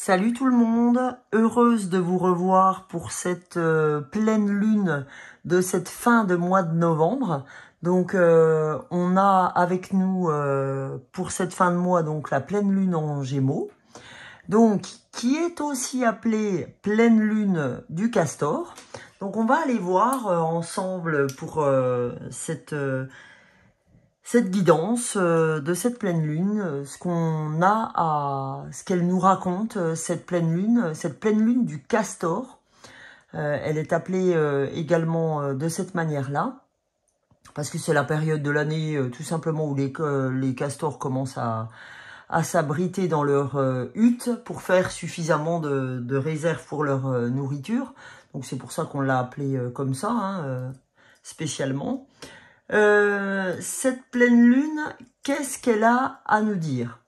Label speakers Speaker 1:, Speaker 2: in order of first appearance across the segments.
Speaker 1: Salut tout le monde, heureuse de vous revoir pour cette pleine lune de cette fin de mois de novembre. Donc on a avec nous pour cette fin de mois donc la pleine lune en Gémeaux, donc qui est aussi appelée pleine lune du Castor. Donc on va aller voir ensemble pour cette guidance de cette pleine lune, ce qu'on a ce qu'elle nous raconte, cette pleine lune du Castor. Elle est appelée également de cette manière-là, parce que c'est la période de l'année tout simplement où les castors commencent à s'abriter dans leur hutte pour faire suffisamment de réserve pour leur nourriture. Donc c'est pour ça qu'on l'a appelée comme ça, hein, spécialement. Cette pleine lune, qu'est-ce qu'elle a à nous dire?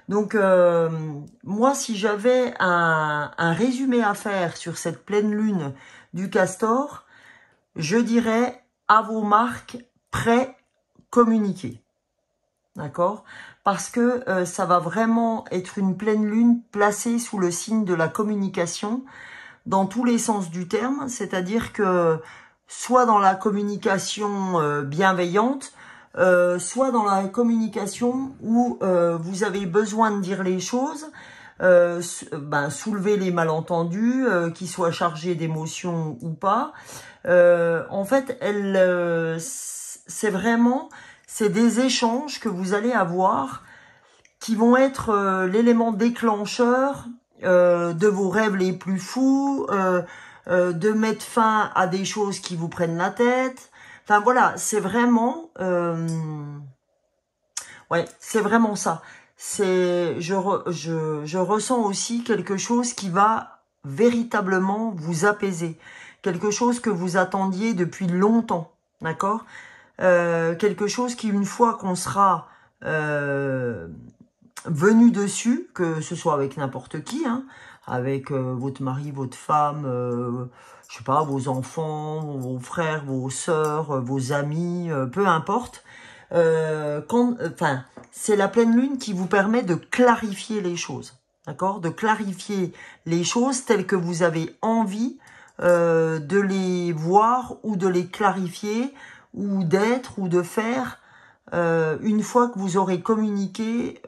Speaker 1: Donc, moi, si j'avais un résumé à faire sur cette pleine lune du Castor, je dirais à vos marques, prêts, communiquez. D'accord? Parce que ça va vraiment être une pleine lune placée sous le signe de la communication dans tous les sens du terme, c'est-à-dire que soit dans la communication bienveillante, soit dans la communication où vous avez besoin de dire les choses, soulever les malentendus, qu'ils soient chargés d'émotions ou pas. En fait, c'est des échanges que vous allez avoir qui vont être l'élément déclencheur de vos rêves les plus fous, de mettre fin à des choses qui vous prennent la tête. Enfin voilà, c'est vraiment, c'est vraiment ça. Je ressens aussi quelque chose qui va véritablement vous apaiser, quelque chose que vous attendiez depuis longtemps, d'accord? Quelque chose qui, une fois qu'on sera venu dessus, que ce soit avec n'importe qui, hein, avec votre mari, votre femme, je sais pas, vos enfants, vos frères, vos sœurs, vos amis, peu importe. C'est la pleine lune qui vous permet de clarifier les choses, d'accord? De clarifier les choses telles que vous avez envie de les voir ou de les clarifier ou d'être ou de faire une fois que vous aurez communiqué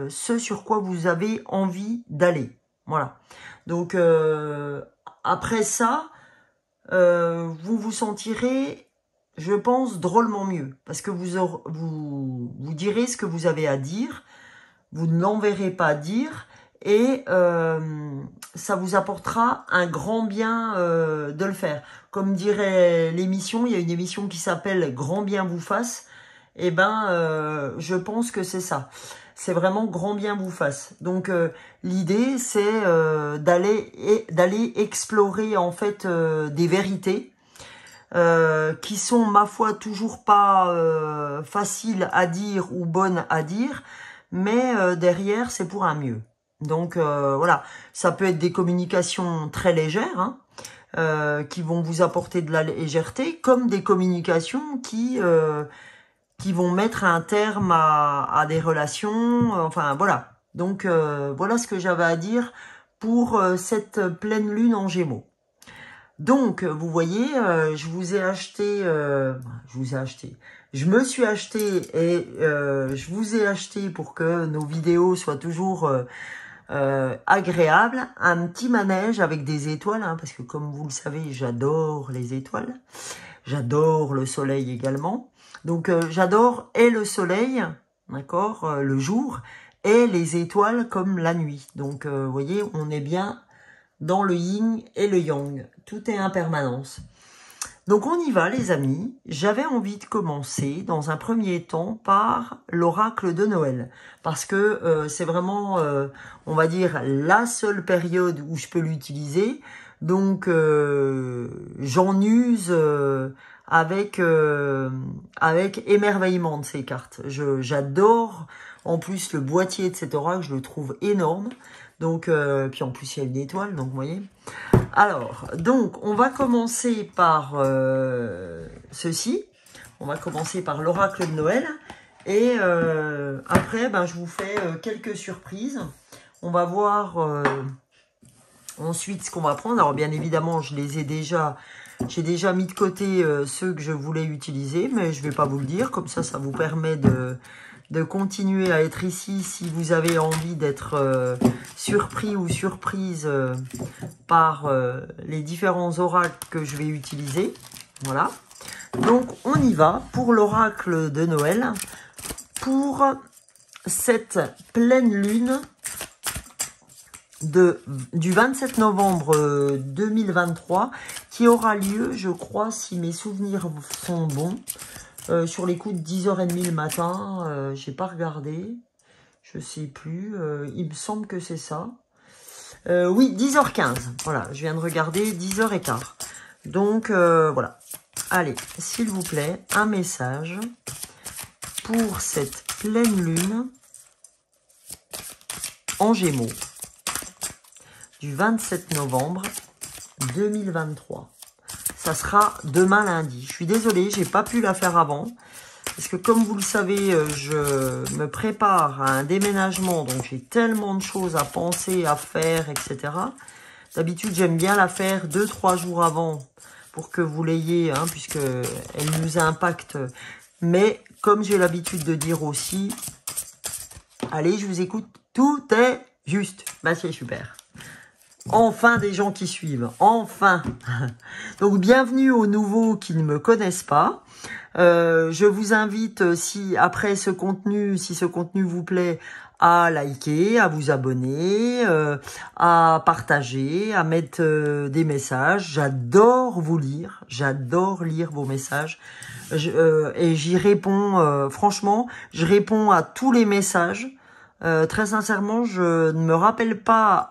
Speaker 1: ce sur quoi vous avez envie d'aller. Voilà. Donc, après ça, vous vous sentirez, je pense, drôlement mieux. Parce que vous direz ce que vous avez à dire, vous ne l'enverrez pas dire, et ça vous apportera un grand bien de le faire. Comme dirait l'émission, il y a une émission qui s'appelle « Grand bien vous fasse ». Eh ben, je pense que c'est ça. C'est vraiment grand bien vous fasse. Donc, l'idée, c'est d'aller explorer en fait des vérités qui sont, ma foi, toujours pas faciles à dire ou bonnes à dire, mais derrière, c'est pour un mieux. Donc, voilà, ça peut être des communications très légères, hein, qui vont vous apporter de la légèreté, comme des communications qui vont mettre un terme à des relations, enfin voilà. Donc voilà ce que j'avais à dire pour cette pleine lune en Gémeaux. Donc vous voyez, je me suis acheté et je vous ai acheté pour que nos vidéos soient toujours agréables, un petit manège avec des étoiles, hein, parce que comme vous le savez, j'adore les étoiles, j'adore le soleil également. Donc, j'adore et le soleil, d'accord, le jour, et les étoiles comme la nuit. Donc, vous voyez, on est bien dans le yin et le yang. Tout est impermanence. Donc, on y va, les amis. J'avais envie de commencer, dans un premier temps, par l'oracle de Noël. Parce que c'est vraiment, on va dire, la seule période où je peux l'utiliser. Donc, j'en use avec émerveillement de ces cartes. J'adore en plus le boîtier de cet oracle, je le trouve énorme. Donc, puis en plus il y a une étoile, donc vous voyez. Alors, donc on va commencer par ceci. On va commencer par l'oracle de Noël. Et après, je vous fais quelques surprises. On va voir Ensuite, ce qu'on va prendre, alors bien évidemment, j'ai déjà mis de côté ceux que je voulais utiliser, mais je ne vais pas vous le dire, comme ça vous permet de continuer à être ici si vous avez envie d'être surpris ou surprise par les différents oracles que je vais utiliser. Voilà. Donc, on y va pour l'oracle de Noël, pour cette pleine lune du 27 novembre 2023 qui aura lieu, je crois, si mes souvenirs sont bons, sur les coups de 10h30 le matin. J'ai pas regardé, je sais plus, il me semble que c'est ça. Oui, 10h15, voilà, je viens de regarder, 10h15. Donc, voilà. Allez, s'il vous plaît, un message pour cette pleine lune en Gémeaux du 27 novembre 2023. Ça sera demain lundi. Je suis désolée, j'ai pas pu la faire avant. Parce que comme vous le savez, je me prépare à un déménagement. Donc j'ai tellement de choses à penser, à faire, etc. D'habitude, j'aime bien la faire 2-3 jours avant pour que vous l'ayez, hein, puisque elle nous impacte. Mais comme j'ai l'habitude de dire aussi, allez, je vous écoute, tout est juste. Bah, c'est super. Enfin des gens qui suivent, enfin. Donc bienvenue aux nouveaux qui ne me connaissent pas. Je vous invite, si après ce contenu, si ce contenu vous plaît, à liker, à vous abonner, à partager, à mettre des messages. J'adore vous lire, j'adore lire vos messages. Et j'y réponds, franchement, je réponds à tous les messages. Très sincèrement, je ne me rappelle pas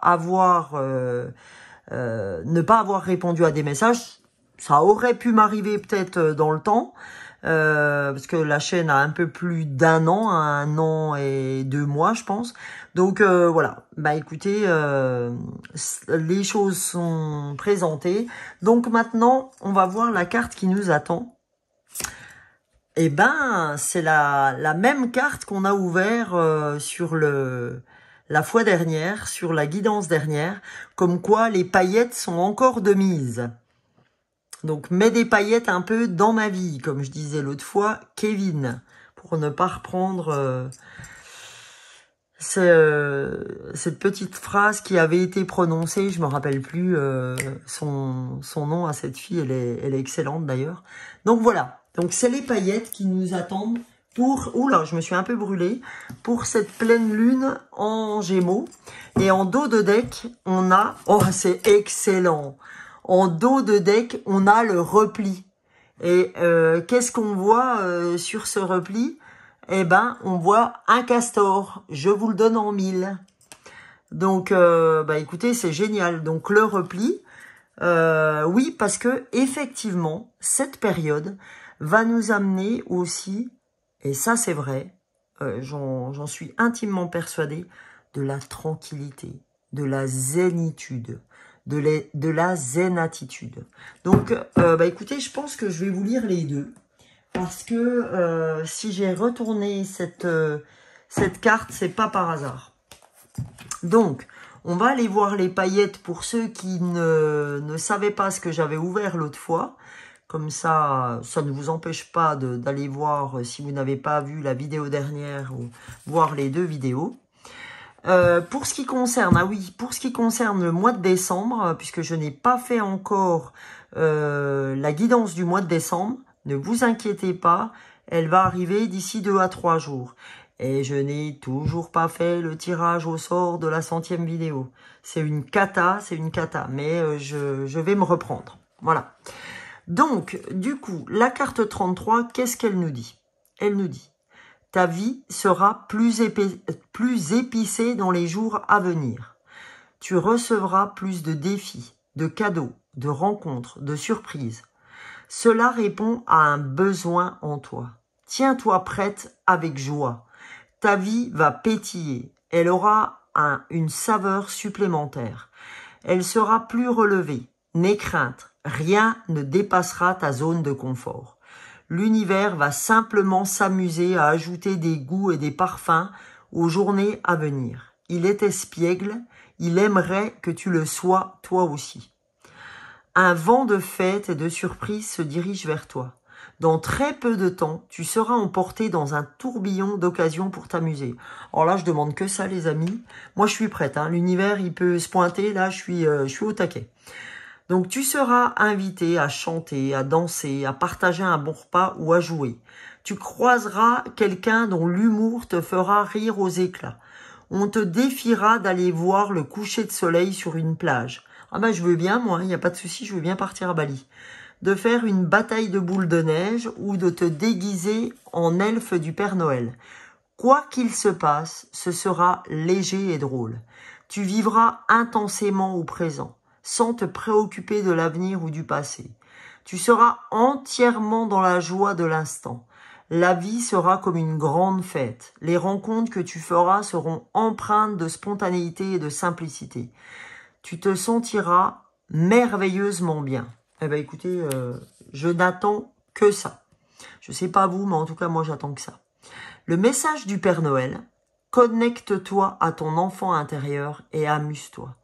Speaker 1: ne pas avoir répondu à des messages. Ça aurait pu m'arriver peut-être dans le temps, parce que la chaîne a un peu plus d'1 an, 1 an et 2 mois, je pense. Donc voilà, bah écoutez, les choses sont présentées. Donc maintenant, on va voir la carte qui nous attend. Eh ben, c'est la même carte qu'on a ouvert sur la fois dernière, sur la guidance dernière, comme quoi les paillettes sont encore de mise. Donc, mets des paillettes un peu dans ma vie, comme je disais l'autre fois, Kevin, pour ne pas reprendre cette petite phrase qui avait été prononcée, je me rappelle plus son nom à cette fille, elle est excellente d'ailleurs. Donc voilà. Donc, c'est les paillettes qui nous attendent pour... Oula, je me suis un peu brûlée. Pour cette pleine lune en Gémeaux. Et en dos de deck, on a... Oh, c'est excellent. En dos de deck, on a le repli. Et qu'est-ce qu'on voit sur ce repli? Eh ben, on voit un castor. Je vous le donne en 1000. Donc, bah écoutez, c'est génial. Donc, le repli... oui, parce que effectivement, cette période va nous amener aussi, et ça c'est vrai, j'en suis intimement persuadée, de la tranquillité, de la zénitude, de la zénatitude. Donc, bah écoutez, je pense que je vais vous lire les deux, parce que si j'ai retourné cette carte, c'est pas par hasard. Donc, on va aller voir les paillettes pour ceux qui ne savaient pas ce que j'avais ouvert l'autre fois. Comme ça, ça ne vous empêche pas d'aller voir, si vous n'avez pas vu la vidéo dernière, ou voir les deux vidéos. Pour ce qui concerne, pour ce qui concerne le mois de décembre, puisque je n'ai pas fait encore la guidance du mois de décembre, ne vous inquiétez pas, elle va arriver d'ici 2 à 3 jours. Et je n'ai toujours pas fait le tirage au sort de la 100e vidéo. C'est une cata, mais je vais me reprendre. Voilà. Donc, du coup, la carte 33, qu'est-ce qu'elle nous dit? Elle nous dit, ta vie sera plus épicée dans les jours à venir. Tu recevras plus de défis, de cadeaux, de rencontres, de surprises. Cela répond à un besoin en toi. Tiens-toi prête avec joie. Ta vie va pétiller. Elle aura une saveur supplémentaire. Elle sera plus relevée. N'aie crainte. Rien ne dépassera ta zone de confort. L'univers va simplement s'amuser à ajouter des goûts et des parfums aux journées à venir. Il est espiègle, Il aimerait que tu le sois toi aussi. Un vent de fête et de surprise se dirige vers toi. Dans très peu de temps, tu seras emporté dans un tourbillon d'occasions pour t'amuser. Alors là, je demande que ça, les amis. Moi, je suis prête. Hein. L'univers, il peut se pointer. Là, je suis au taquet. Donc, tu seras invité à chanter, à danser, à partager un bon repas ou à jouer. Tu croiseras quelqu'un dont l'humour te fera rire aux éclats. On te défiera d'aller voir le coucher de soleil sur une plage. Ah ben, je veux bien, moi, il n'y a pas de souci, je veux bien partir à Bali. De faire une bataille de boules de neige ou de te déguiser en elfe du Père Noël. Quoi qu'il se passe, ce sera léger et drôle. Tu vivras intensément au présent, sans te préoccuper de l'avenir ou du passé. Tu seras entièrement dans la joie de l'instant. La vie sera comme une grande fête. Les rencontres que tu feras seront empreintes de spontanéité et de simplicité. Tu te sentiras merveilleusement bien. Eh bien, écoutez, je n'attends que ça. Je ne sais pas vous, mais en tout cas, moi, j'attends que ça. Le message du Père Noël, connecte-toi à ton enfant intérieur et amuse-toi.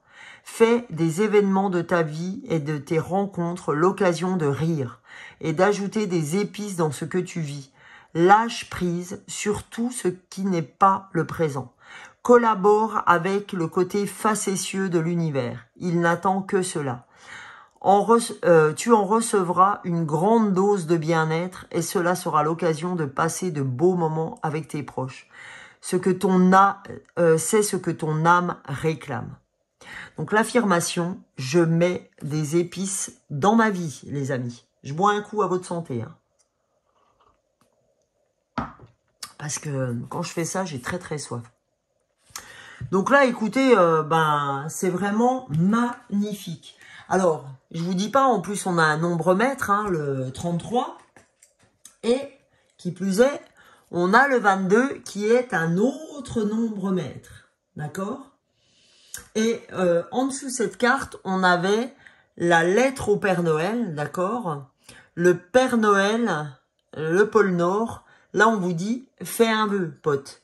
Speaker 1: Fais des événements de ta vie et de tes rencontres l'occasion de rire et d'ajouter des épices dans ce que tu vis. Lâche prise sur tout ce qui n'est pas le présent. Collabore avec le côté facétieux de l'univers. Il n'attend que cela. Tu en recevras une grande dose de bien-être et cela sera l'occasion de passer de beaux moments avec tes proches. C'est ce que ton âme réclame. Donc l'affirmation, je mets des épices dans ma vie, les amis. Je bois un coup à votre santé. Hein. Parce que quand je fais ça, j'ai très très soif. Donc là, écoutez, c'est vraiment magnifique. Alors, je vous dis pas, en plus, on a un nombre-mètre, hein, le 33. Et, qui plus est, on a le 22 qui est un autre nombre-mètre. D'accord? Et en dessous de cette carte, on avait la lettre au Père Noël, d'accord? Le Père Noël, le pôle Nord. Là, on vous dit, fais un vœu, pote.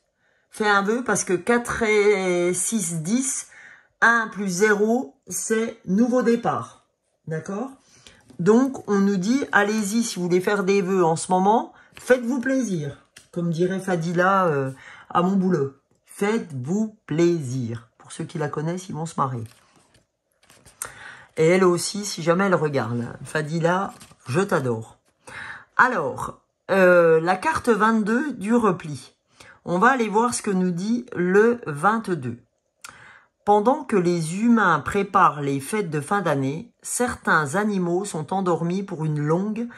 Speaker 1: Fais un vœu parce que 4 et 6, 10, 1 plus 0, c'est nouveau départ. D'accord? Donc, on nous dit, allez-y, si vous voulez faire des vœux en ce moment, faites-vous plaisir. Comme dirait Fadila à mon boulot. Faites-vous plaisir. Pour ceux qui la connaissent, ils vont se marrer. Et elle aussi, si jamais elle regarde. Fadila, je t'adore. Alors, la carte 22 du repli. On va aller voir ce que nous dit le 22. Pendant que les humains préparent les fêtes de fin d'année, certains animaux sont endormis pour une longue,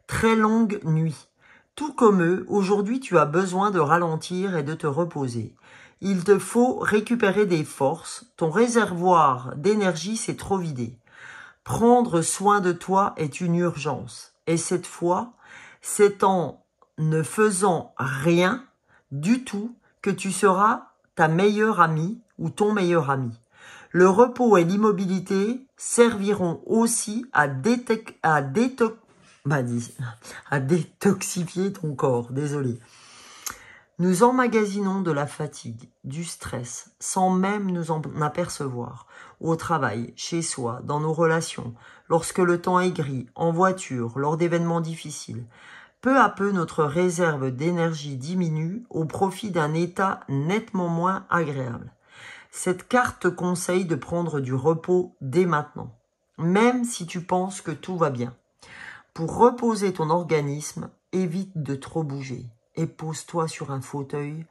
Speaker 1: très longue nuit. Tout comme eux, aujourd'hui tu as besoin de ralentir et de te reposer. Il te faut récupérer des forces, ton réservoir d'énergie s'est trop vidé. Prendre soin de toi est une urgence. Et cette fois, c'est en ne faisant rien du tout que tu seras ta meilleure amie ou ton meilleur ami. Le repos et l'immobilité serviront aussi à détoxifier ton corps. Désolé. Nous emmagasinons de la fatigue, du stress, sans même nous en apercevoir. Au travail, chez soi, dans nos relations, lorsque le temps est gris, en voiture, lors d'événements difficiles. Peu à peu, notre réserve d'énergie diminue au profit d'un état nettement moins agréable. Cette carte te conseille de prendre du repos dès maintenant, même si tu penses que tout va bien. Pour reposer ton organisme, évite de trop bouger et pose-toi sur un fauteuil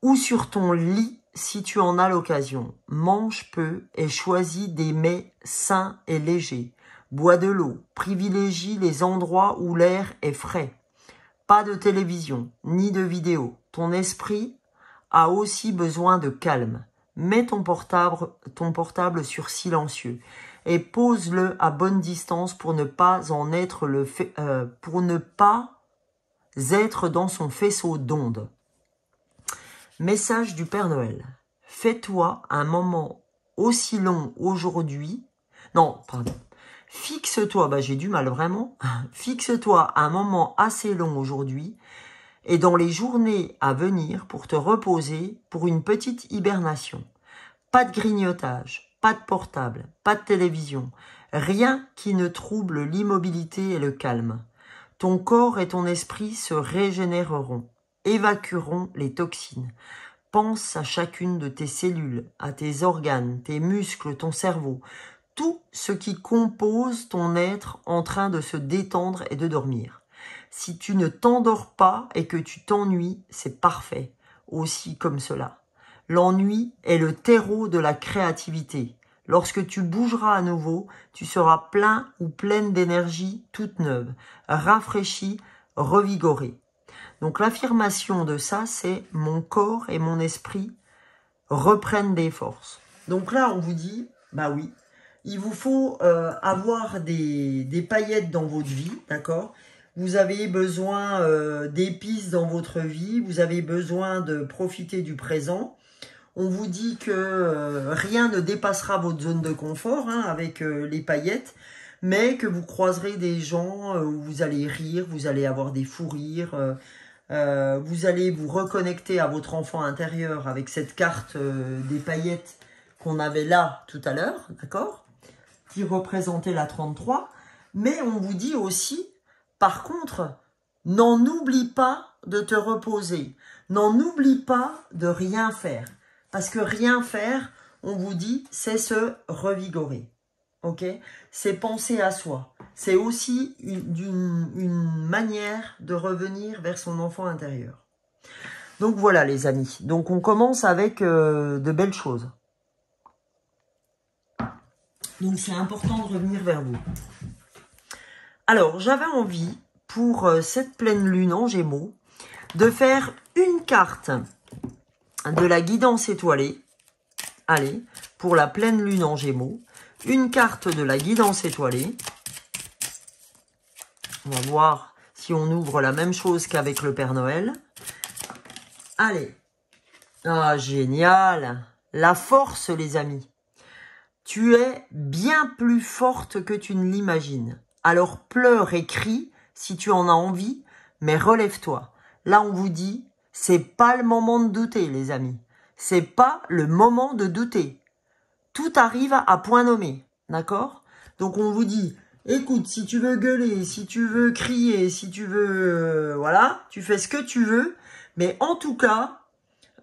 Speaker 1: ou sur ton lit si tu en as l'occasion. Mange peu et choisis des mets sains et légers. Bois de l'eau, privilégie les endroits où l'air est frais. Pas de télévision, ni de vidéo. Ton esprit a aussi besoin de calme. Mets ton portable sur silencieux et pose-le à bonne distance pour ne pas être dans son faisceau d'ondes. Message du Père Noël. Fais-toi un moment aussi long aujourd'hui. Non, pardon. Fixe-toi, j'ai du mal vraiment. Fixe-toi un moment assez long aujourd'hui et dans les journées à venir pour te reposer pour une petite hibernation. Pas de grignotage, pas de portable, pas de télévision. Rien qui ne trouble l'immobilité et le calme. Ton corps et ton esprit se régénéreront, évacueront les toxines. Pense à chacune de tes cellules, à tes organes, tes muscles, ton cerveau. Tout ce qui compose ton être en train de se détendre et de dormir. Si tu ne t'endors pas et que tu t'ennuies, c'est parfait, aussi comme cela. L'ennui est le terreau de la créativité. Lorsque tu bougeras à nouveau, tu seras plein ou pleine d'énergie toute neuve, rafraîchie, revigorée. Donc l'affirmation de ça, c'est « mon corps et mon esprit reprennent des forces ». Donc là, on vous dit, bah oui, il vous faut avoir des paillettes dans votre vie, d'accord? Vous avez besoin d'épices dans votre vie, vous avez besoin de profiter du présent. On vous dit que rien ne dépassera votre zone de confort hein, avec les paillettes, mais que vous croiserez des gens où vous allez rire, vous allez avoir des fous rires, vous allez vous reconnecter à votre enfant intérieur avec cette carte des paillettes qu'on avait là tout à l'heure, d'accord? Qui représentait la 33. Mais on vous dit aussi, par contre, n'en oublie pas de te reposer. N'en oublie pas de rien faire. Parce que rien faire, on vous dit, c'est se revigorer. Ok? C'est penser à soi. C'est aussi une manière de revenir vers son enfant intérieur. Donc voilà les amis. Donc on commence avec de belles choses. Donc c'est important de revenir vers vous. Alors j'avais envie, pour cette pleine lune en Gémeaux, de faire une carte de la guidance étoilée. Allez, pour la pleine lune en Gémeaux, une carte de la guidance étoilée. On va voir si on ouvre la même chose qu'avec le Père Noël. Allez. Ah, génial. La force, les amis. Tu es bien plus forte que tu ne l'imagines. Alors pleure et crie si tu en as envie, mais relève-toi. Là, on vous dit, c'est pas le moment de douter, les amis. C'est pas le moment de douter. Tout arrive à point nommé, d'accord? Donc on vous dit, écoute, si tu veux gueuler, si tu veux crier, si tu veux, voilà, tu fais ce que tu veux, mais en tout cas,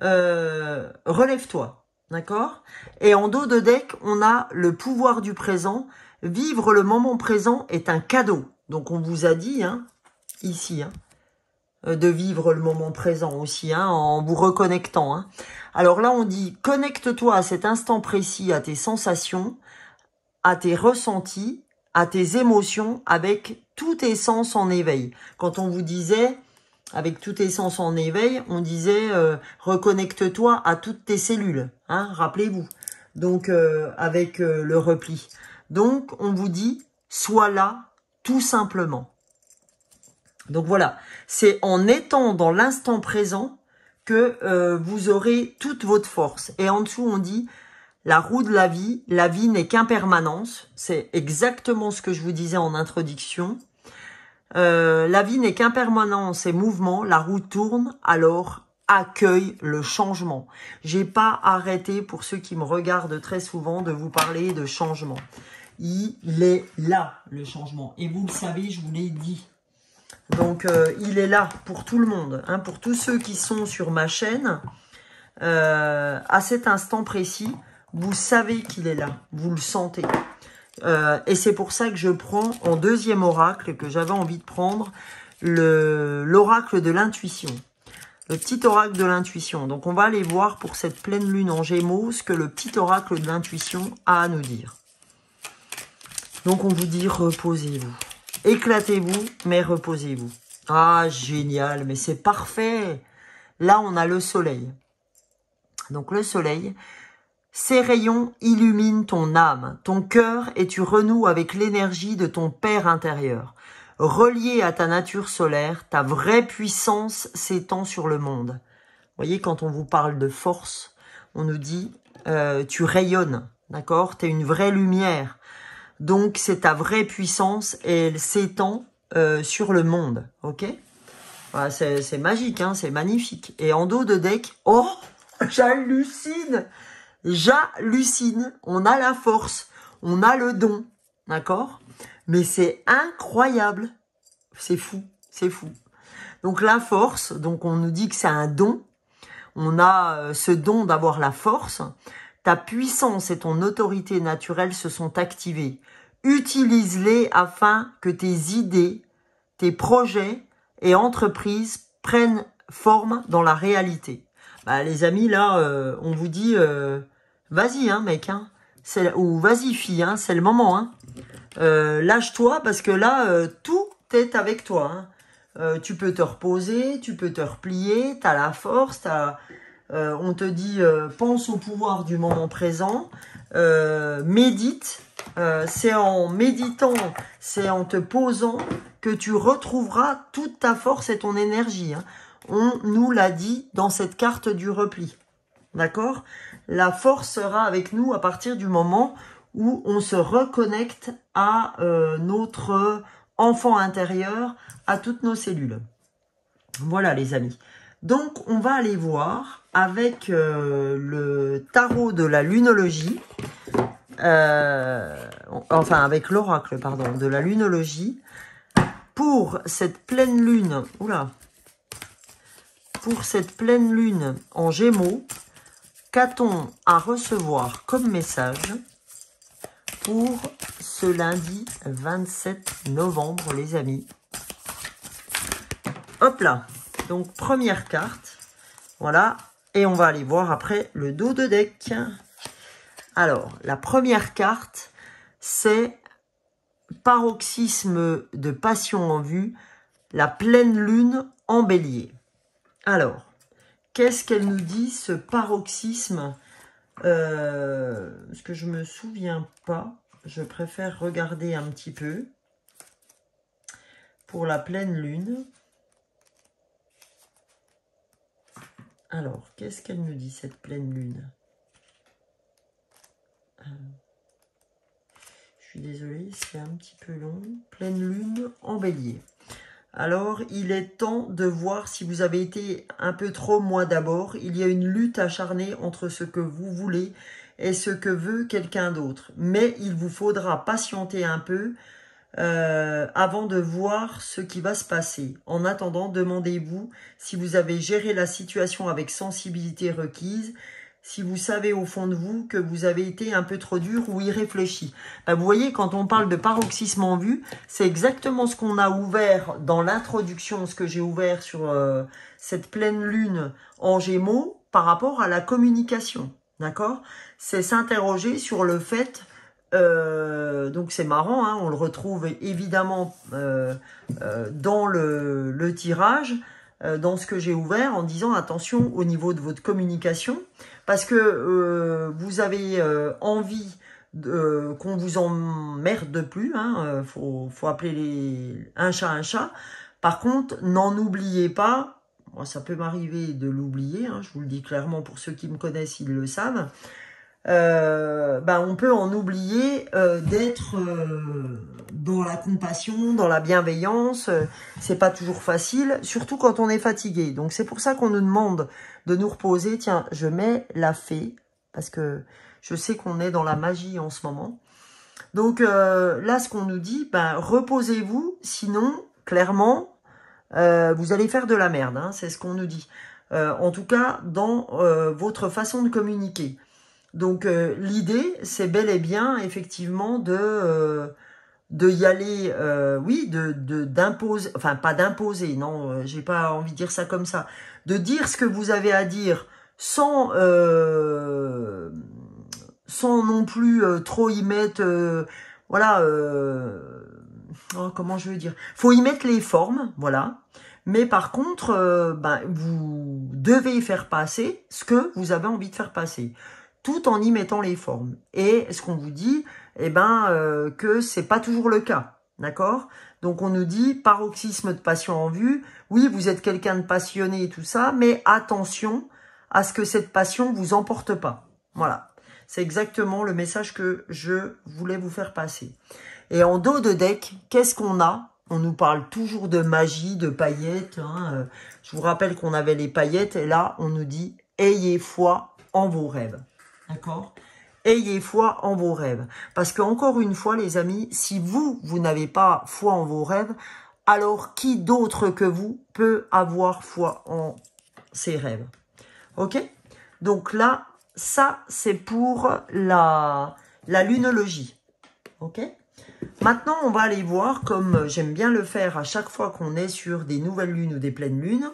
Speaker 1: relève-toi, d'accord? Et en dos de deck, on a le pouvoir du présent. Vivre le moment présent est un cadeau. Donc on vous a dit, hein, ici, hein, de vivre le moment présent aussi, hein, en vous reconnectant. Hein. Alors là, on dit, connecte-toi à cet instant précis, à tes sensations, à tes ressentis, à tes émotions, avec tous tes sens en éveil. Quand on vous disait, avec tous tes sens en éveil, on disait, reconnecte-toi à toutes tes cellules, hein, rappelez-vous. Donc, avec le repli. Donc, on vous dit, sois là, tout simplement. Donc voilà, c'est en étant dans l'instant présent que vous aurez toute votre force. Et en dessous, on dit, la roue de la vie n'est qu'impermanence. C'est exactement ce que je vous disais en introduction. La vie n'est qu'impermanence et mouvement. La roue tourne, alors accueille le changement. J'ai pas arrêté, pour ceux qui me regardent très souvent, de vous parler de changement. Il est là, le changement. Et vous le savez, je vous l'ai dit. Donc, il est là pour tout le monde, hein, pour tous ceux qui sont sur ma chaîne. À cet instant précis, vous savez qu'il est là, vous le sentez. Et c'est pour ça que je prends en deuxième oracle, que j'avais envie de prendre, l'oracle de l'intuition. Le petit oracle de l'intuition. Donc, on va aller voir pour cette pleine lune en Gémeaux ce que le petit oracle de l'intuition a à nous dire. Donc, on vous dit, reposez-vous. Éclatez-vous, mais reposez-vous. Ah, génial, mais c'est parfait. Là, on a le soleil. Donc, le soleil, ses rayons illuminent ton âme, ton cœur, et tu renoues avec l'énergie de ton Père intérieur. Relié à ta nature solaire, ta vraie puissance s'étend sur le monde. Vous voyez, quand on vous parle de force, on nous dit, tu rayonnes, d'accord? Tu es une vraie lumière. Donc, c'est ta vraie puissance et elle s'étend sur le monde, ok? Voilà, c'est magique, hein, c'est magnifique. Et en dos de deck, oh, j'hallucine! J'hallucine. On a la force. On a le don. D'accord? Mais c'est incroyable. C'est fou. C'est fou. Donc la force, donc on nous dit que c'est un don. On a ce don d'avoir la force. Ta puissance et ton autorité naturelle se sont activées. Utilise-les afin que tes idées, tes projets et entreprises prennent forme dans la réalité. Bah, les amis, là, on vous dit, vas-y, hein, mec, hein, ou vas-y, fille, hein, c'est le moment. Hein. Lâche-toi parce que là, tout est avec toi. Hein. Tu peux te reposer, tu peux te replier, tu as la force, on te dit, pense au pouvoir du moment présent, médite. C'est en méditant, c'est en te posant que tu retrouveras toute ta force et ton énergie. Hein. On nous l'a dit dans cette carte du repli. D'accord? La force sera avec nous à partir du moment où on se reconnecte à notre enfant intérieur, à toutes nos cellules. Voilà les amis. Donc on va aller voir avec le tarot de la lunologie. Enfin avec l'oracle, pardon, de la lunologie, pour cette pleine lune, pour cette pleine lune en Gémeaux, qu'a-t-on à recevoir comme message pour ce lundi 27 novembre, les amis? Hop là, donc première carte, voilà, et on va aller voir après le dos de deck. Alors, la première carte, c'est paroxysme de passion en vue, la pleine lune en bélier. Alors, qu'est-ce qu'elle nous dit, ce paroxysme? Parce que je ne me souviens pas, je préfère regarder un petit peu pour la pleine lune. Alors, qu'est-ce qu'elle nous dit, cette pleine lune? Je suis désolée, c'est un petit peu long. Pleine lune en bélier. Alors, il est temps de voir si vous avez été un peu trop moi d'abord. Il y a une lutte acharnée entre ce que vous voulez et ce que veut quelqu'un d'autre. Mais il vous faudra patienter un peu avant de voir ce qui va se passer. En attendant, demandez-vous si vous avez géré la situation avec sensibilité requise, si vous savez au fond de vous que vous avez été un peu trop dur ou irréfléchi. Ben, vous voyez, quand on parle de paroxysme en vue, c'est exactement ce qu'on a ouvert dans l'introduction, ce que j'ai ouvert sur cette pleine lune en Gémeaux par rapport à la communication. D'accord? C'est s'interroger sur le fait... donc c'est marrant, hein, on le retrouve évidemment dans le tirage, dans ce que j'ai ouvert, en disant attention au niveau de votre communication, parce que vous avez envie qu'on vous emmerde plus, hein, faut appeler un chat un chat. Par contre, n'en oubliez pas, moi ça peut m'arriver de l'oublier, hein, je vous le dis clairement, pour ceux qui me connaissent, ils le savent. On peut en oublier d'être dans la compassion, dans la bienveillance. C'est pas toujours facile, surtout quand on est fatigué. Donc c'est pour ça qu'on nous demande de nous reposer. Tiens, je mets la fée parce que je sais qu'on est dans la magie en ce moment. Donc là, ce qu'on nous dit, reposez-vous, sinon clairement vous allez faire de la merde. Hein, c'est ce qu'on nous dit. En tout cas, dans votre façon de communiquer. Donc l'idée, c'est bel et bien effectivement de y aller, oui, d'imposer, enfin pas d'imposer, non, j'ai pas envie de dire ça comme ça, de dire ce que vous avez à dire sans non plus trop y mettre, voilà, comment je veux dire, faut y mettre les formes, voilà. Mais par contre, vous devez faire passer ce que vous avez envie de faire passer, tout en y mettant les formes. Et ce qu'on vous dit, que c'est pas toujours le cas, d'accord? Donc on nous dit paroxysme de passion en vue. Oui, vous êtes quelqu'un de passionné et tout ça, mais attention à ce que cette passion vous emporte pas. Voilà, c'est exactement le message que je voulais vous faire passer. Et en dos de deck, qu'est-ce qu'on a? On nous parle toujours de magie, de paillettes. Hein. Je vous rappelle qu'on avait les paillettes et là, on nous dit « Ayez foi en vos rêves ». D'accord? Ayez foi en vos rêves. Parce que encore une fois, les amis, si vous n'avez pas foi en vos rêves, alors qui d'autre que vous peut avoir foi en ses rêves? Ok? Donc là, ça, c'est pour la lunologie. Ok? Maintenant, on va aller voir, comme j'aime bien le faire à chaque fois qu'on est sur des nouvelles lunes ou des pleines lunes,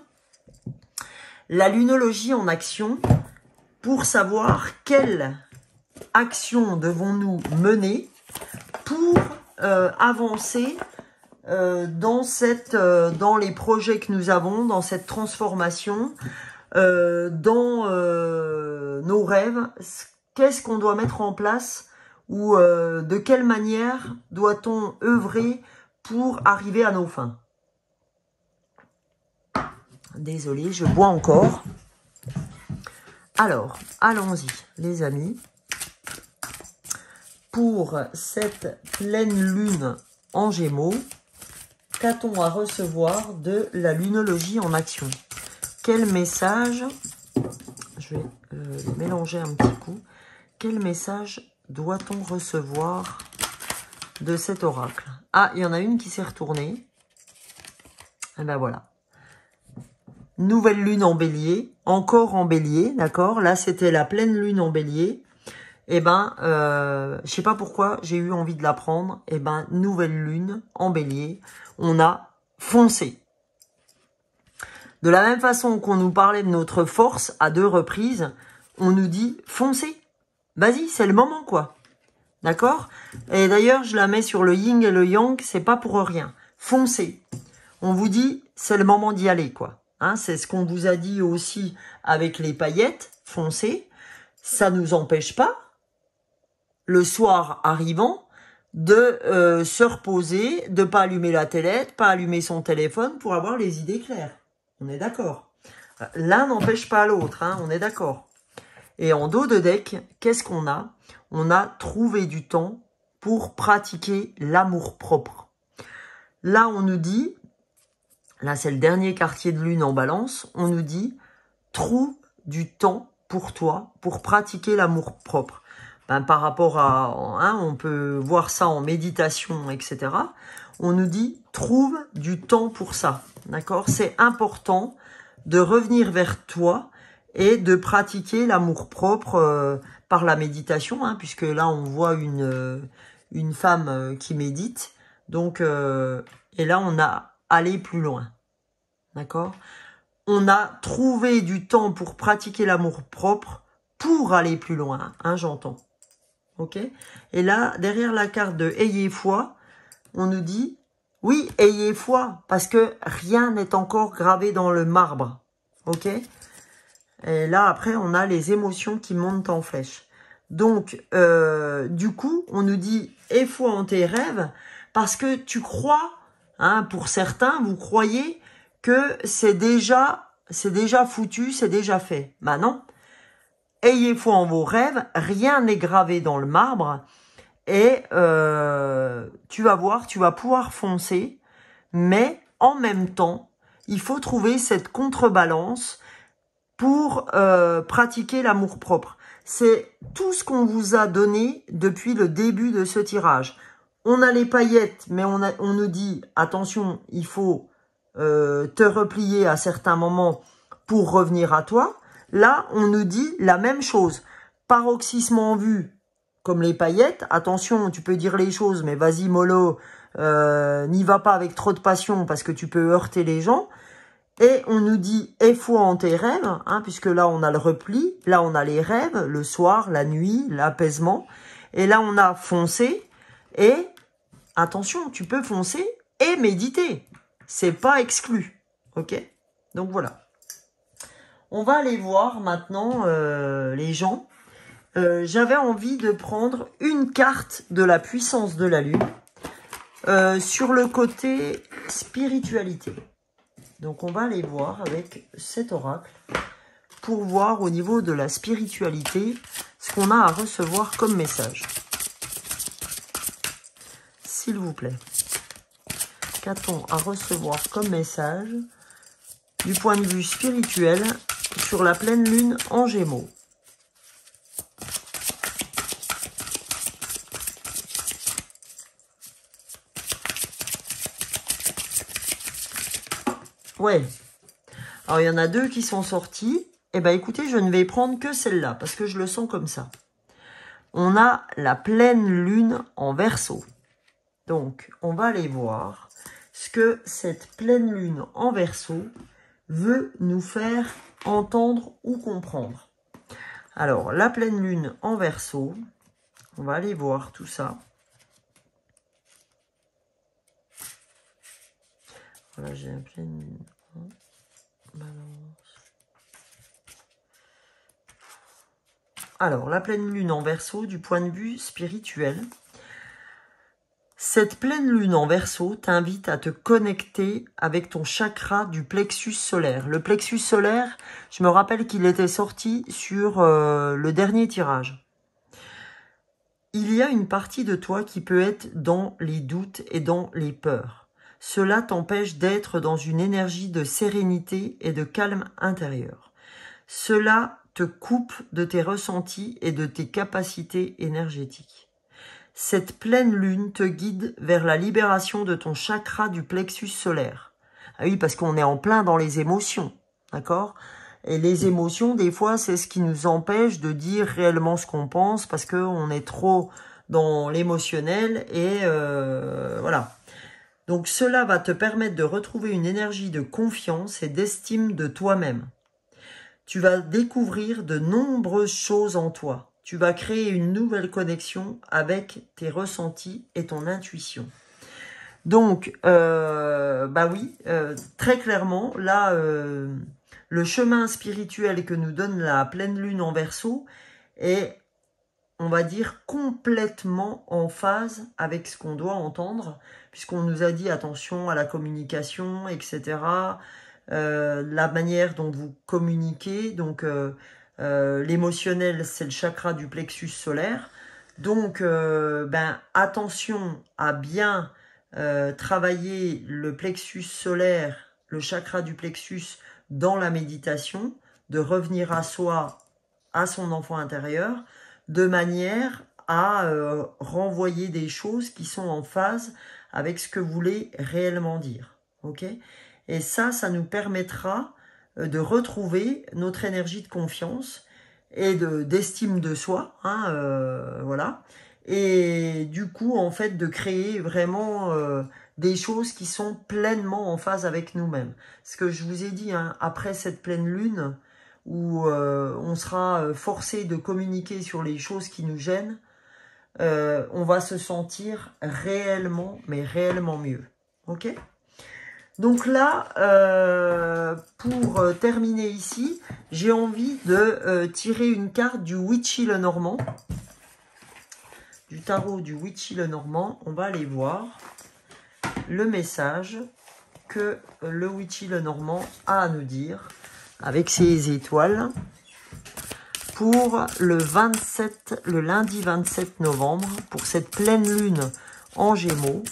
Speaker 1: la lunologie en action pour savoir quelle action devons-nous mener pour avancer dans les projets que nous avons, dans cette transformation, dans nos rêves. Qu'est-ce qu'on doit mettre en place ou de quelle manière doit-on œuvrer pour arriver à nos fins? Désolée, je bois encore. Alors, allons-y, les amis. Pour cette pleine lune en Gémeaux, qu'a-t-on à recevoir de la lunologie en action? Quel message, je vais le mélanger un petit coup, quel message doit-on recevoir de cet oracle? Ah, il y en a une qui s'est retournée. Et ben voilà. Nouvelle lune en bélier, encore en bélier, d'accord? Là, c'était la pleine lune en bélier. Eh ben, je sais pas pourquoi, j'ai eu envie de la prendre. Eh ben, nouvelle lune en bélier, on a foncé. De la même façon qu'on nous parlait de notre force à 2 reprises, on nous dit foncez. Vas-y, c'est le moment, quoi. D'accord? Et d'ailleurs, je la mets sur le yin et le yang, c'est pas pour rien. Foncez. On vous dit, c'est le moment d'y aller, quoi. Hein, c'est ce qu'on vous a dit aussi avec les paillettes, foncez. Ça nous empêche pas, le soir arrivant, de se reposer, de pas allumer la télé, de pas allumer son téléphone pour avoir les idées claires. On est d'accord. L'un n'empêche pas l'autre, hein, on est d'accord. Et en dos de deck, qu'est-ce qu'on a? On a trouvé du temps pour pratiquer l'amour-propre. Là, on nous dit, là c'est le dernier quartier de lune en balance, on nous dit, trouve du temps pour toi, pour pratiquer l'amour-propre. Ben, par rapport à, hein, on peut voir ça en méditation, etc. On nous dit, trouve du temps pour ça. D'accord? C'est important de revenir vers toi et de pratiquer l'amour-propre par la méditation, hein, puisque là, on voit une femme qui médite. Donc, et là, on a allé plus loin. D'accord? On a trouvé du temps pour pratiquer l'amour-propre pour aller plus loin, hein, j'entends. Ok? Et là, derrière la carte de « Ayez foi », on nous dit « Oui, ayez foi, parce que rien n'est encore gravé dans le marbre. » Ok? Et là, après, on a les émotions qui montent en flèche. Donc, du coup, on nous dit « Aie foi en tes rêves », parce que tu crois, hein, pour certains, vous croyez que c'est déjà foutu, c'est déjà fait. Bah non. Ayez foi en vos rêves, rien n'est gravé dans le marbre et tu vas voir, tu vas pouvoir foncer, mais en même temps, il faut trouver cette contrebalance pour pratiquer l'amour-propre. C'est tout ce qu'on vous a donné depuis le début de ce tirage. On a les paillettes, mais on nous dit, attention, il faut te replier à certains moments pour revenir à toi. Là, on nous dit la même chose. Paroxysme en vue, comme les paillettes. Attention, tu peux dire les choses, mais vas-y mollo, n'y va pas avec trop de passion parce que tu peux heurter les gens. Et on nous dit, aie foi en tes rêves, hein, puisque là, on a le repli. Là, on a les rêves, le soir, la nuit, l'apaisement. Et là, on a foncé. Et attention, tu peux foncer et méditer. C'est pas exclu. Ok? Donc, voilà. On va aller voir maintenant les gens. J'avais envie de prendre une carte de la puissance de la lune sur le côté spiritualité. Donc on va aller voir avec cet oracle pour voir au niveau de la spiritualité ce qu'on a à recevoir comme message. S'il vous plaît. Qu'a-t-on à recevoir comme message du point de vue spirituel sur la pleine lune en Gémeaux? Ouais. Alors, il y en a deux qui sont sortis. Eh bien, écoutez, je ne vais prendre que celle-là, parce que je le sens comme ça. On a la pleine lune en Verseau. Donc, on va aller voir ce que cette pleine lune en Verseau veut nous faire entendre ou comprendre. Alors, la pleine lune en Verseau, on va aller voir tout ça. Voilà, j'ai la pleine lune en Balance. Alors, la pleine lune en Verseau, du point de vue spirituel, cette pleine lune en Verseau t'invite à te connecter avec ton chakra du plexus solaire. Le plexus solaire, je me rappelle qu'il était sorti sur le dernier tirage. Il y a une partie de toi qui peut être dans les doutes et dans les peurs. Cela t'empêche d'être dans une énergie de sérénité et de calme intérieur. Cela te coupe de tes ressentis et de tes capacités énergétiques. Cette pleine lune te guide vers la libération de ton chakra du plexus solaire. Ah oui, parce qu'on est en plein dans les émotions, d'accord? Et les émotions, des fois, c'est ce qui nous empêche de dire réellement ce qu'on pense, parce qu'on est trop dans l'émotionnel, et voilà. Donc cela va te permettre de retrouver une énergie de confiance et d'estime de toi-même. Tu vas découvrir de nombreuses choses en toi. Tu vas créer une nouvelle connexion avec tes ressentis et ton intuition. Donc, bah oui, très clairement, là, le chemin spirituel que nous donne la pleine lune en Verseau est, on va dire, complètement en phase avec ce qu'on doit entendre, puisqu'on nous a dit attention à la communication, etc., la manière dont vous communiquez, donc l'émotionnel, c'est le chakra du plexus solaire. Donc, attention à bien travailler le plexus solaire, le chakra du plexus dans la méditation, de revenir à soi, à son enfant intérieur, de manière à renvoyer des choses qui sont en phase avec ce que vous voulez réellement dire. Ok ? Et ça nous permettra de retrouver notre énergie de confiance et d'estime de soi, voilà. Et du coup, en fait, de créer vraiment des choses qui sont pleinement en phase avec nous-mêmes. Ce que je vous ai dit, hein, après cette pleine lune, où on sera forcé de communiquer sur les choses qui nous gênent, on va se sentir réellement, mais réellement mieux. Ok ? Donc là, pour terminer ici, j'ai envie de tirer une carte du Witchy le Normand. Du tarot du Witchy le Normand. On va aller voir le message que le Witchy le Normand a à nous dire avec ses étoiles pour le lundi 27 novembre, pour cette pleine lune en Gémeaux.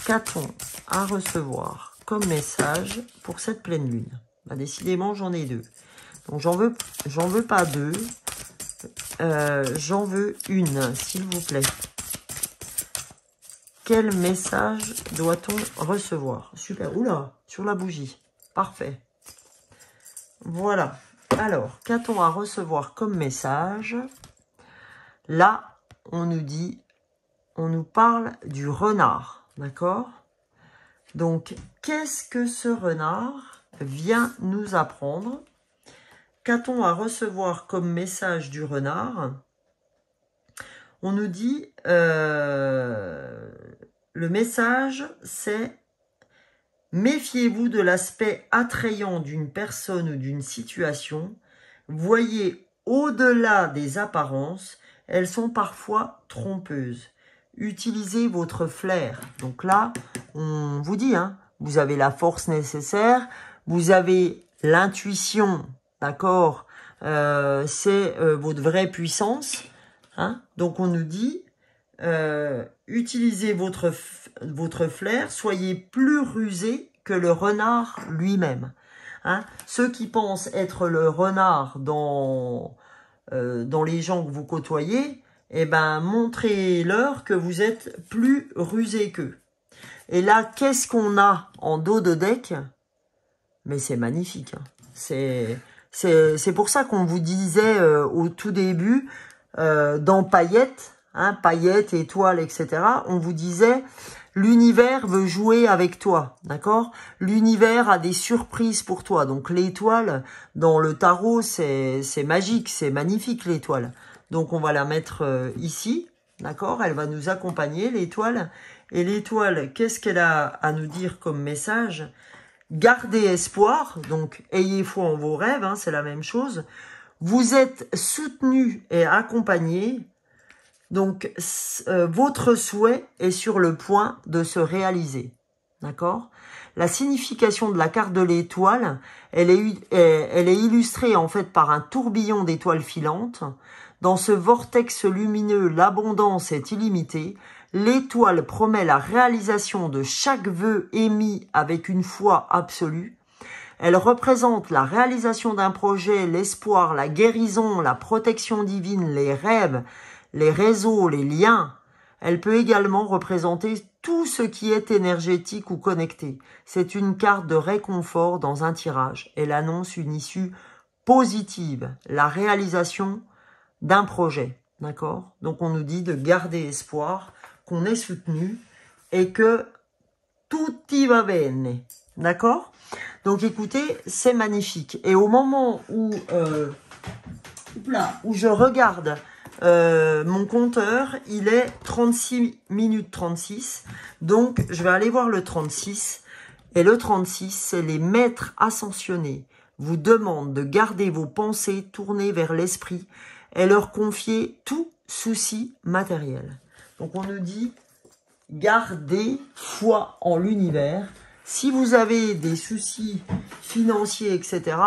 Speaker 1: Qu'a-t-on à recevoir comme message pour cette pleine lune? Bah, décidément, j'en ai deux. Donc, j'en veux pas deux. J'en veux une, s'il vous plaît. Quel message doit-on recevoir? Super. Oula, sur la bougie. Parfait. Voilà. Alors, qu'a-t-on à recevoir comme message? Là, on nous parle du renard. D'accord? Donc, qu'est-ce que ce renard vient nous apprendre? Qu'a-t-on à recevoir comme message du renard? On nous dit, le message, c'est « Méfiez-vous de l'aspect attrayant d'une personne ou d'une situation. Voyez au-delà des apparences, elles sont parfois trompeuses. Utilisez votre flair. » Donc là, on vous dit, hein, vous avez la force nécessaire, vous avez l'intuition, d'accord, c'est votre vraie puissance. Hein. Donc on nous dit, utilisez votre flair, soyez plus rusé que le renard lui-même. Hein. Ceux qui pensent être le renard dans les gens que vous côtoyez, eh ben, montrez-leur que vous êtes plus rusé qu'eux. Et là, qu'est-ce qu'on a en dos de deck? Mais c'est magnifique. Hein. C'est pour ça qu'on vous disait au tout début, dans paillettes, hein, paillettes, étoiles, etc., on vous disait, l'univers veut jouer avec toi, d'accord? L'univers a des surprises pour toi. Donc l'étoile, dans le tarot, c'est magique, c'est magnifique l'étoile. Donc on va la mettre ici, d'accord? Elle va nous accompagner, l'étoile. Et l'étoile, qu'est-ce qu'elle a à nous dire comme message? Gardez espoir, donc ayez foi en vos rêves, hein, c'est la même chose. Vous êtes soutenu et accompagné. Donc, votre souhait est sur le point de se réaliser. D'accord? La signification de la carte de l'étoile, elle est illustrée en fait par un tourbillon d'étoiles filantes. Dans ce vortex lumineux, l'abondance est illimitée. L'étoile promet la réalisation de chaque vœu émis avec une foi absolue. Elle représente la réalisation d'un projet, l'espoir, la guérison, la protection divine, les rêves, les réseaux, les liens. Elle peut également représenter tout ce qui est énergétique ou connecté. C'est une carte de réconfort dans un tirage. Elle annonce une issue positive, la réalisation d'un projet. D'accord? Donc on nous dit de garder espoir, qu'on est soutenu et que tout y va bene. D'accord? Donc écoutez, c'est magnifique. Et au moment où je regarde mon compteur, il est 36 minutes 36. Donc, je vais aller voir le 36. Et le 36, c'est les maîtres ascensionnés vous demandent de garder vos pensées tournées vers l'esprit et leur confier tout souci matériel. Donc, on nous dit, gardez foi en l'univers. Si vous avez des soucis financiers, etc.,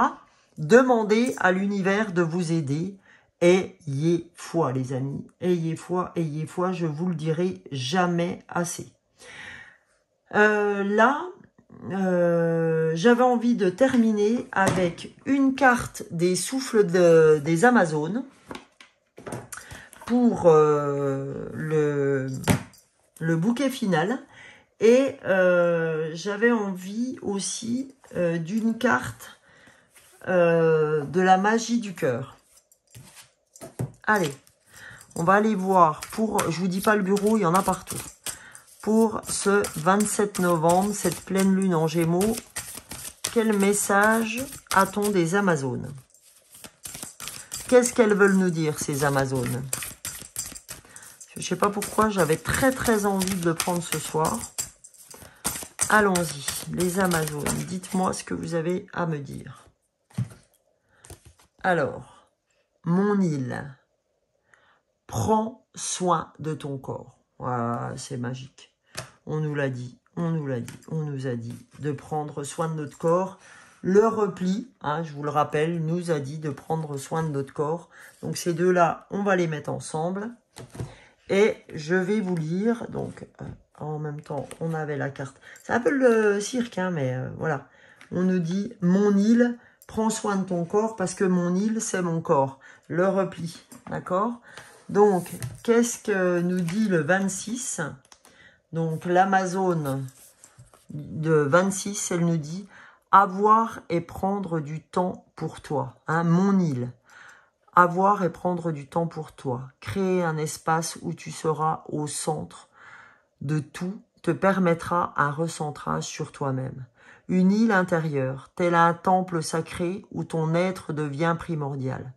Speaker 1: demandez à l'univers de vous aider. Ayez foi, les amis. Ayez foi, je vous le dirai jamais assez. Là, j'avais envie de terminer avec une carte des souffles des Amazones pour le bouquet final. Et j'avais envie aussi d'une carte de la magie du cœur. Allez, on va aller voir pour, je vous dis pas le bureau, il y en a partout. Pour ce 27 novembre, cette pleine lune en Gémeaux, quel message a-t-on des Amazones? Qu'est-ce qu'elles veulent nous dire, ces Amazones? Je ne sais pas pourquoi, j'avais très envie de le prendre ce soir. Allons-y, les Amazones, dites-moi ce que vous avez à me dire. Alors, mon île. Prends soin de ton corps. Voilà, c'est magique. On nous l'a dit, on nous l'a dit, on nous a dit de prendre soin de notre corps. Le repli, hein, je vous le rappelle, nous a dit de prendre soin de notre corps. Donc ces deux-là, on va les mettre ensemble. Et je vais vous lire, donc en même temps, on avait la carte. C'est un peu le cirque, hein, mais voilà. On nous dit, mon île, prends soin de ton corps parce que mon île, c'est mon corps. Le repli, d'accord? Donc, qu'est-ce que nous dit le 26? Donc, l'Amazone de 26, elle nous dit « Avoir et prendre du temps pour toi. Hein, » Mon île. Avoir et prendre du temps pour toi. Créer un espace où tu seras au centre de tout te permettra un recentrage sur toi-même. Une île intérieure, tel un temple sacré où ton être devient primordial.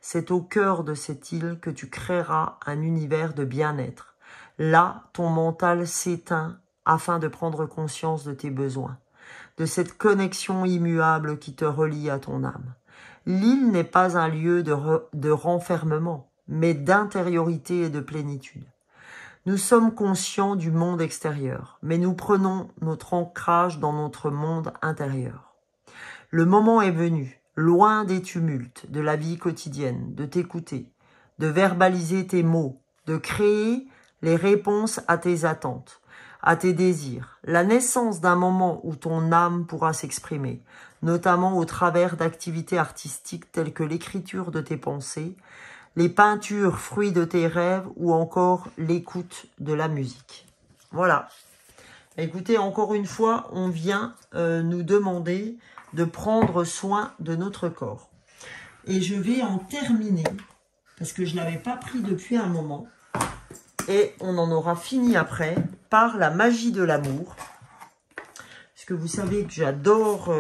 Speaker 1: C'est au cœur de cette île que tu créeras un univers de bien-être. Là, ton mental s'éteint afin de prendre conscience de tes besoins, de cette connexion immuable qui te relie à ton âme. L'île n'est pas un lieu de renfermement, mais d'intériorité et de plénitude. Nous sommes conscients du monde extérieur, mais nous prenons notre ancrage dans notre monde intérieur. Le moment est venu, loin des tumultes de la vie quotidienne, de t'écouter, de verbaliser tes mots, de créer les réponses à tes attentes, à tes désirs, la naissance d'un moment où ton âme pourra s'exprimer, notamment au travers d'activités artistiques telles que l'écriture de tes pensées, les peintures fruits de tes rêves ou encore l'écoute de la musique. Voilà. Écoutez, encore une fois, on vient nous demander de prendre soin de notre corps. Et je vais en terminer, parce que je ne l'avais pas pris depuis un moment, et on en aura fini après, par la magie de l'amour. Parce que vous savez que j'adore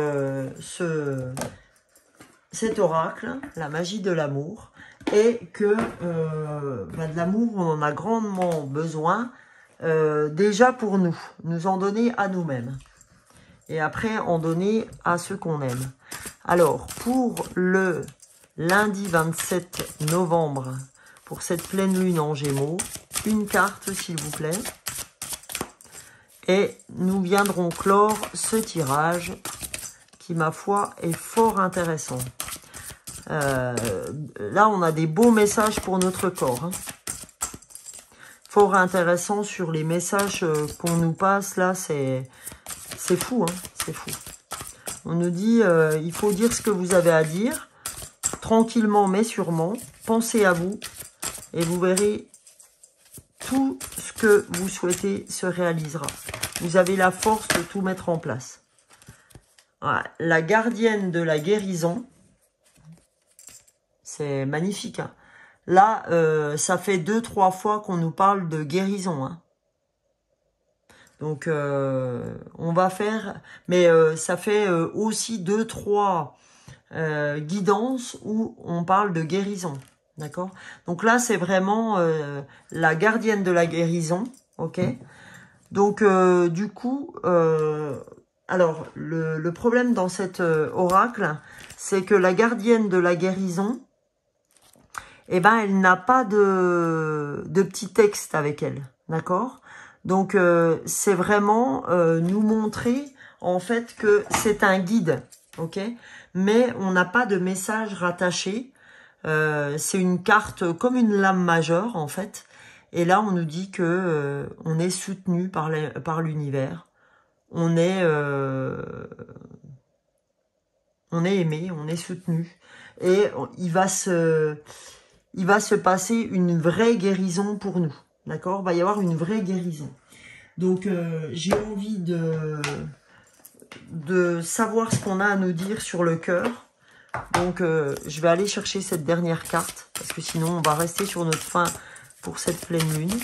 Speaker 1: cet oracle, la magie de l'amour, et que de l'amour, on en a grandement besoin, déjà pour nous en donner à nous-mêmes. Et après, en donner à ceux qu'on aime. Alors, pour le lundi 27 novembre, pour cette pleine lune en Gémeaux, une carte, s'il vous plaît. Et nous viendrons clore ce tirage qui, ma foi, est fort intéressant. Là, on a des beaux messages pour notre corps. Hein. Fort intéressant sur les messages qu'on nous passe. Là, c'est fou. Hein, c'est fou. On nous dit, il faut dire ce que vous avez à dire. Tranquillement, mais sûrement. Pensez à vous. Et vous verrez, tout ce que vous souhaitez se réalisera. Vous avez la force de tout mettre en place. Voilà. La gardienne de la guérison. C'est magnifique. Hein. Là, ça fait 2-3 fois qu'on nous parle de guérison. Hein. Donc, on va faire... Mais ça fait aussi 2-3 guidances où on parle de guérison. D'accord? Donc là, c'est vraiment la gardienne de la guérison. Ok? Donc, du coup... alors, le problème dans cet oracle, c'est que la gardienne de la guérison... eh ben, elle n'a pas de petit texte avec elle, d'accord? Donc, c'est vraiment nous montrer, en fait, que c'est un guide, ok? Mais on n'a pas de message rattaché. C'est une carte comme une lame majeure, en fait. Et là, on nous dit que on est soutenu par l'univers. On est aimé, on est soutenu. Et il va se passer une vraie guérison pour nous. D'accord? Il va y avoir une vraie guérison. Donc, j'ai envie de savoir ce qu'on a à nous dire sur le cœur. Donc, je vais aller chercher cette dernière carte. Parce que sinon, on va rester sur notre fin pour cette pleine lune.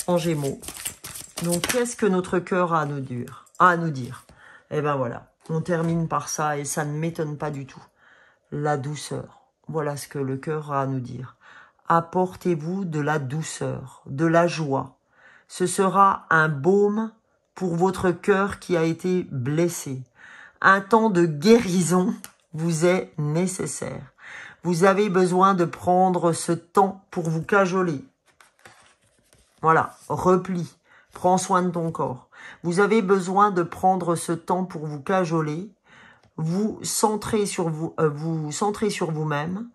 Speaker 1: En Gémeaux. Donc, qu'est-ce que notre cœur a à nous dire? Eh ben voilà. On termine par ça et ça ne m'étonne pas du tout. La douceur. Voilà ce que le cœur a à nous dire. Apportez-vous de la douceur, de la joie. Ce sera un baume pour votre cœur qui a été blessé. Un temps de guérison vous est nécessaire. Vous avez besoin de prendre ce temps pour vous cajoler. Voilà, repli. Prends soin de ton corps. Vous avez besoin de prendre ce temps pour vous cajoler. Vous centrez sur vous-même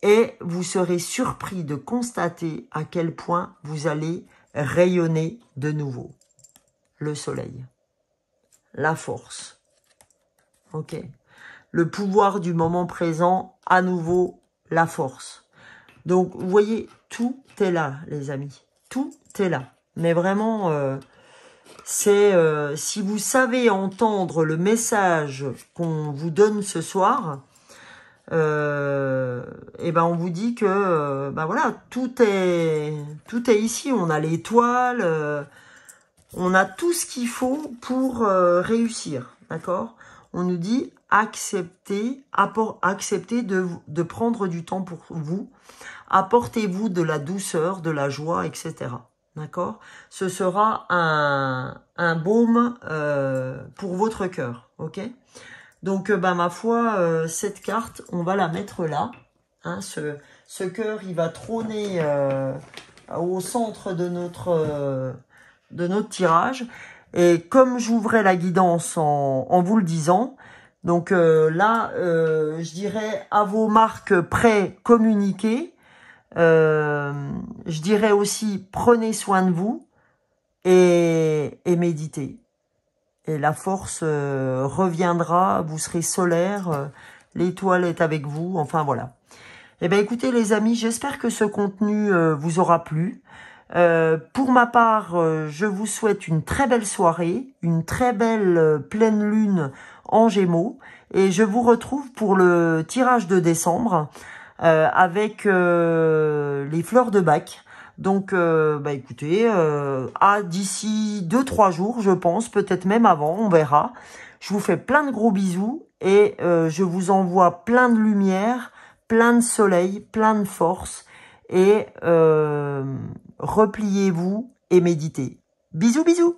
Speaker 1: et vous serez surpris de constater à quel point vous allez rayonner de nouveau. Le soleil, la force, ok. Le pouvoir du moment présent, à nouveau la force. Donc vous voyez, tout est là, les amis, tout est là. Mais vraiment, c'est si vous savez entendre le message qu'on vous donne ce soir, et ben on vous dit que ben voilà, tout est ici. On a l'étoile, on a tout ce qu'il faut pour réussir, d'accord? On nous dit acceptez de prendre du temps pour vous, apportez-vous de la douceur, de la joie, etc. D'accord? Ce sera un baume pour votre cœur, ok? Donc, ma foi, cette carte, on va la mettre là. Hein, ce cœur, il va trôner au centre de notre tirage. Et comme j'ouvrais la guidance en vous le disant, donc là, je dirais à vos marques prêts, communiquez. Je dirais aussi, prenez soin de vous et méditez. Et la force reviendra, vous serez solaire, l'étoile est avec vous, enfin voilà. Eh bien écoutez les amis, j'espère que ce contenu vous aura plu. Pour ma part, je vous souhaite une très belle soirée, une très belle pleine lune en Gémeaux. Et je vous retrouve pour le tirage de décembre avec les fleurs de Bach. Donc, bah écoutez, d'ici 2-3 jours, je pense, peut-être même avant, on verra. Je vous fais plein de gros bisous et je vous envoie plein de lumière, plein de soleil, plein de force. Et repliez-vous et méditez. Bisous, bisous!